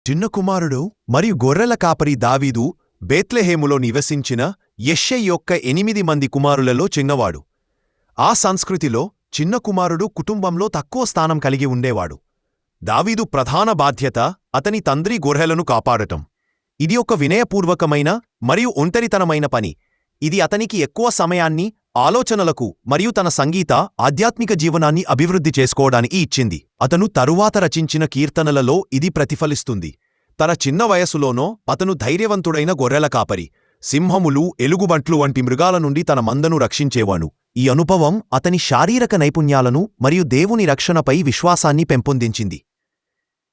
చిన్న కుమారుడు మరియు గొర్రెల కాపరి దావీదు బేత్లెహేములో నివసించిన యెష్షయి యొక్క 8 మంది కుమారులలో చిన్నవాడు. ఆ సంస్కృతిలో చిన్న కుమారుడు కుటుంబంలో తక్కువ స్థానం కలిగి ఉండేవాడు. దావీదు ప్రధాన బాధ్యత అతని తండ్రి గొర్రెలను కాపాడటం. ఇది ఒక వినయపూర్వకమైన మరియు ఒంటరితనమైన పని. ఇది అతనికి ఎక్కువ సమయాన్ని ఆలోచనలకు మరియు తన సంగీత ఆధ్యాత్మిక జీవనాన్ని అభివృద్ధి చేసుకోవడానికి ఇచ్చింది. అతను తరువాత రచించిన కీర్తనలలో ఇది ప్రతిఫలిస్తుంది. తన చిన్న వయసులోనో అతను ధైర్యవంతుడైన గొర్రెల కాపరి, సింహములు, ఎలుగుబంట్లు వంటి మృగాల నుండి తన మందను రక్షించేవాడు. ఈ అనుభవం అతని శారీరక నైపుణ్యాలను మరియు దేవుని రక్షణపై విశ్వాసాన్ని పెంపొందించింది.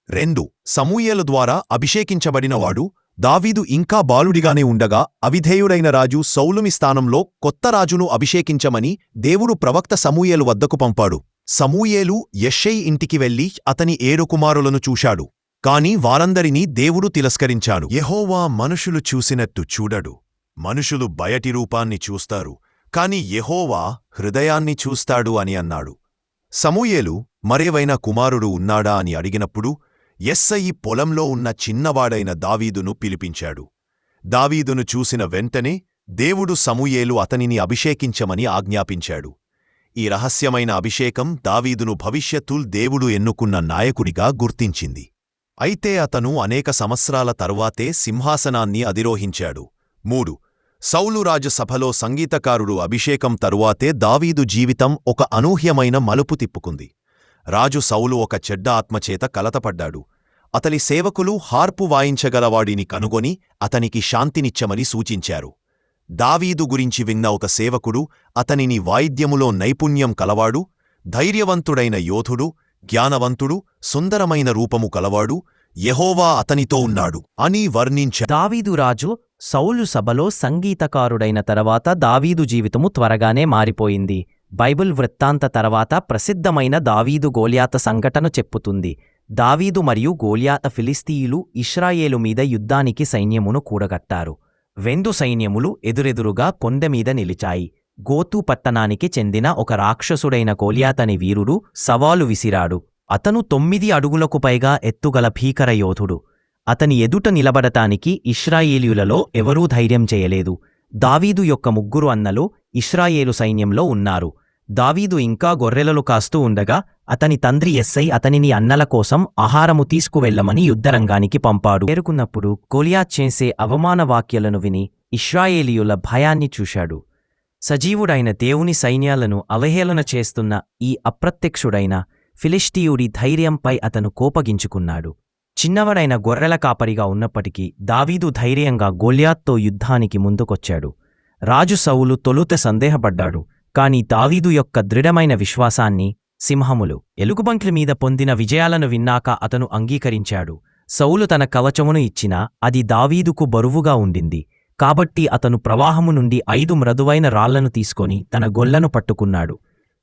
2 సమూయేలు ద్వారా అభిషేకించబడినవాడు. దావీదు ఇంకా బాలుడిగానే ఉండగా అవిధేయుడైన రాజు సౌలుని స్థానంలో కొత్త రాజును అభిషేకించమని దేవుడు ప్రవక్త సమూయేలు వద్దకు పంపాడు. సమూయేలు యెష్షయి ఇంటికి వెళ్లి అతని 7 కుమారులను చూశాడు. కాని వారందరినీ దేవుడు తిరస్కరించాడు. యెహోవా మనుషులు చూసినట్టు చూడడు. మనుషులు బయటి రూపాన్ని చూస్తారు, కాని యెహోవా హృదయాన్ని చూస్తాడు అని అన్నాడు. సమూయేలు మరేవైనా కుమారుడు ఉన్నాడా అని అడిగినప్పుడు యెష్షయి పొలంలో ఉన్న చిన్నవాడైన దావీదును పిలిపించాడు. దావీదును చూసిన వెంటనే దేవుడు సమూయేలు అతనిని అభిషేకించమని ఆజ్ఞాపించాడు. ఈ రహస్యమైన అభిషేకం దావీదును భవిష్యత్తుల్ దేవుడు ఎన్నుకున్న నాయకుడిగా గుర్తించింది. అయితే అతను అనేక సంవత్సరాల తరువాతే సింహాసనాన్ని అధిరోహించాడు. 3 సౌలు రాజసభలో సంగీతకారుడు అభిషేకం తరువాతే దావీదు జీవితం ఒక అనూహ్యమైన మలుపు తిప్పుకుంది. రాజు సౌలు ఒక చెడ్డ ఆత్మచేత కలతపడ్డాడు. అతని సేవకులు హార్పు వాయించగలవాడిని కనుగొని అతనికి శాంతినిచ్చమని సూచించారు. దావీదు గురించి విన్న ఒక సేవకుడు అతనిని వాయిద్యములో నైపుణ్యం కలవాడు, ధైర్యవంతుడైన యోధుడు, జ్ఞానవంతుడు, సుందరమైన రూపము కలవాడు, యెహోవా అతనితో ఉన్నాడు అని వర్ణించాడు. దావీదు రాజు సౌలు సభలో సంగీతకారుడైన తర్వాత దావీదు జీవితము త్వరగానే మారిపోయింది. బైబిల్ వృత్తాంత తర్వాత ప్రసిద్ధమైన దావీదు గోల్యాత సంఘటన చెప్పుతుంది. దావీదు మరియు గోల్యాత ఫిలిస్తీయులు ఇశ్రాయేలు మీద యుద్ధానికి సైన్యమును కూడగట్టారు. 2 సైన్యములు ఎదురెదురుగా కొండమీద నిలిచాయి. గోతు పట్టణానికి చెందిన ఒక రాక్షసుడైన గోల్యాతని వీరుడు సవాలు విసిరాడు. అతను 9 అడుగులకు పైగా ఎత్తుగల భీకర యోధుడు. అతని ఎదుట నిలబడటానికి ఇశ్రాయేలీయులలో ఎవరూ ధైర్యం చేయలేదు. దావీదు యొక్క 3 అన్నలు ఇశ్రాయేలు సైన్యంలో ఉన్నారు. దావీదు ఇంకా గొర్రెలను కాస్తూ ఉండగా అతని తండ్రి యెష్షయి అతనిని అన్నల కోసం ఆహారము తీసుకువెళ్లమని యుద్ధరంగానికి పంపాడు. చేరుకున్నప్పుడు గోలియాత్ చేసే అవమాన వాక్యాలను విని ఇశ్రాయేలీయుల భయాన్ని చూశాడు. సజీవుడైన దేవుని సైన్యాలను అవహేళన చేస్తున్న ఈ అప్రత్యక్షుడైన ఫిలిష్తీయుడి ధైర్యంపై అతను కోపగించుకున్నాడు. చిన్నవాడైన గొర్రెల కాపరిగా ఉన్నప్పటికీ దావీదు ధైర్యంగా గోల్యాత్తో యుద్ధానికి ముందుకొచ్చాడు. రాజు సౌలు తొలుత సందేహపడ్డాడు, కాని దావీదు యొక్క దృఢమైన విశ్వాసాన్ని, సింహములు, ఎలుగుబంట్ల మీద పొందిన విజయాలను విన్నాక అతను అంగీకరించాడు. సౌలు తన కవచమును ఇచ్చినా అది దావీదుకు బరువుగా ఉండింది. కాబట్టి అతను ప్రవాహము నుండి 5 మృదువైన రాళ్లను తీసుకొని తన గొల్లను పట్టుకున్నాడు.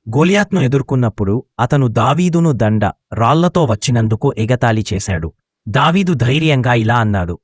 గోలియాత్ను ఎదుర్కొన్నప్పుడు అతను దావీదును రాళ్లతో వచ్చినందుకు ఎగతాళి చేశాడు. దావీదు ధైర్యంగా ఇలా అన్నాడు,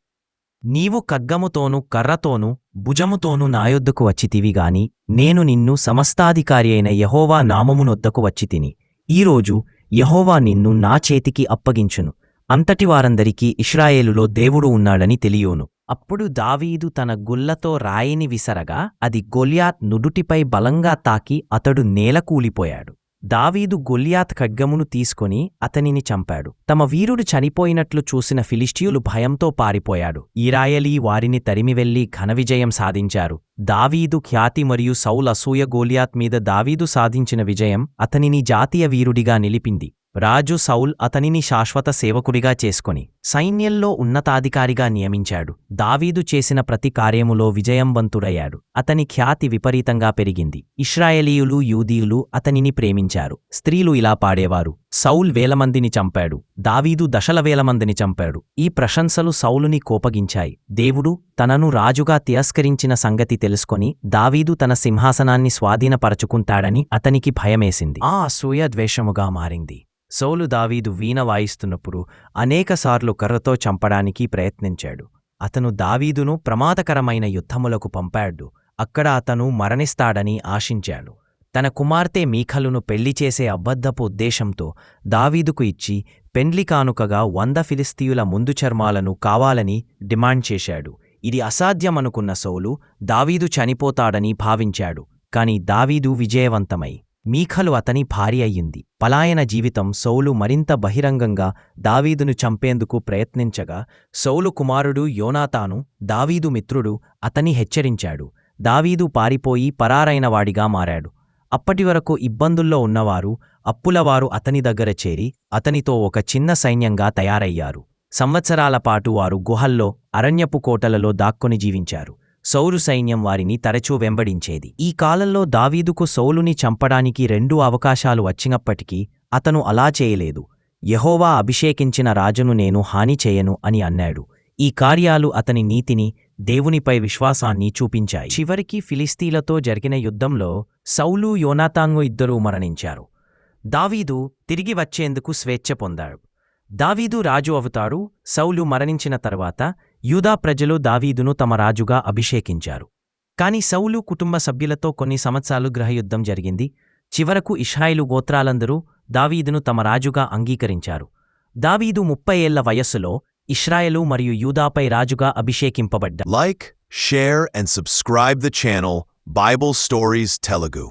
నీవు ఖడ్గముతోనూ కర్రతోనూ భుజముతోనూ నా యొద్దకు వచ్చితివిగాని నేను నిన్ను సమస్తాధికారి అయిన యెహోవా నామమునొద్దకు వచ్చితిని. ఈరోజు యెహోవా నిన్ను నా చేతికి అప్పగించును. అంతటి వారందరికీ ఇశ్రాయేలులో దేవుడు ఉన్నాడని తెలియును. అప్పుడు దావీదు తన గుల్లతో రాయిని విసరగా అది గొల్యాత్ నుదుటిపై బలంగా తాకి అతడు నేలకూలిపోయాడు. దావీదు గొల్యాత్ ఖడ్గమును తీసుకొని అతనిని చంపాడు. తమ వీరుడు చనిపోయినట్లు చూసిన ఫిలిష్తీయులు భయంతో పారిపోయాడు. ఇశ్రాయేలీ వారిని తరిమివెళ్లి ఘనవిజయం సాధించారు. దావీదు ఖ్యాతి మరియు సౌలు అసూయ గోలియాత్ మీద దావీదు సాధించిన విజయం అతనిని జాతీయ వీరుడిగా నిలిపింది. రాజు సౌల్ అతనిని శాశ్వత సేవకుడిగా చేసుకొని సైన్యంలో ఉన్నతాధికారిగా నియమించాడు. దావీదు చేసిన ప్రతి కార్యములో విజయంవంతుడయ్యాడు. అతని ఖ్యాతి విపరీతంగా పెరిగింది. ఇశ్రాయేలీయులు, యూదీయులు అతనిని ప్రేమించారు. స్త్రీలు ఇలా పాడేవారు, సౌల్ 1000 మందిని చంపాడు, దావీదు దశల 1000 మందిని చంపాడు. ఈ ప్రశంసలు సౌలుని కోపగించాయి. దేవుడు తనను రాజుగా తిరస్కరించిన సంగతి తెలుసుకొని దావీదు తన సింహాసనాన్ని స్వాధీనపరచుకుంటాడని అతనికి భయమేసింది. ఆ అసూయ ద్వేషముగా మారింది. సౌలు దావీదు వీణ వాయిస్తున్నప్పుడు అనేకసార్లు కర్రతో చంపడానికి ప్రయత్నించాడు. అతను దావీదును ప్రమాదకరమైన యుద్ధములకు పంపాడు. అక్కడ అతను మరణిస్తాడని ఆశించాడు. తన కుమార్తె మీఖలును పెళ్లి చేసే అబద్ధపు ఉద్దేశంతో దావీదుకు ఇచ్చి పెండ్లి కానుకగా 100 ఫిలిస్తీయుల ముందు చర్మాలను కావాలని డిమాండ్ చేశాడు. ఇది అసాధ్యమనుకున్న సౌలు దావీదు చనిపోతాడని భావించాడు. కాని దావీదు విజయవంతమై మీఖలు అతని భార్య అయ్యింది. పలాయన జీవితం సౌలు మరింత బహిరంగంగా దావీదును చంపేందుకు ప్రయత్నించగా సౌలు కుమారుడు యోనాతాను దావీదు మిత్రుడు అతని హెచ్చరించాడు. దావీదు పారిపోయి పరారైనవాడిగా మారాడు. అప్పటివరకు ఇబ్బందుల్లో ఉన్నవారు అప్పులవారు అతని దగ్గర చేరి అతనితో ఒక చిన్న సైన్యంగా తయారయ్యారు. సంవత్సరాల పాటు వారు గుహల్లో అరణ్యపు కోటలలో దాక్కుని జీవించారు. సౌలు సైన్యం వారిని తరచూ వెంబడించేది. ఈ కాలంలో దావీదుకు సౌలుని చంపడానికి 2 అవకాశాలు వచ్చినప్పటికీ అతను అలా చేయలేదు. యెహోవా అభిషేకించిన రాజును నేను హాని చేయను అని అన్నాడు. ఈ కార్యాలు అతని నీతిని, దేవునిపై విశ్వాసాన్ని చూపించాయి. చివరికి ఫిలిస్తీలతో జరిగిన యుద్ధంలో సౌలు యోనాతాను ఇద్దరూ మరణించారు. దావీదు తిరిగి వచ్చేందుకు స్వేచ్ఛ పొందాడు. దావీదు రాజు అవుతాడు. సౌలు మరణించిన తర్వాత యూదా ప్రజలు దావీదును తమ రాజుగా అభిషేకించారు. కాని సౌలు కుటుంబ సభ్యులతో కొన్ని సంవత్సరాలు గృహయుద్ధం జరిగింది. చివరకు ఇశ్రాయేలు గోత్రాలందరూ దావీదును తమ రాజుగా అంగీకరించారు. దావీదు 30 ఏళ్ల వయస్సులో ఇశ్రాయేలు మరియు యూదాపై రాజుగా అభిషేకింపబడ్డాడు. Like, share and subscribe the channel Bible Stories Telugu.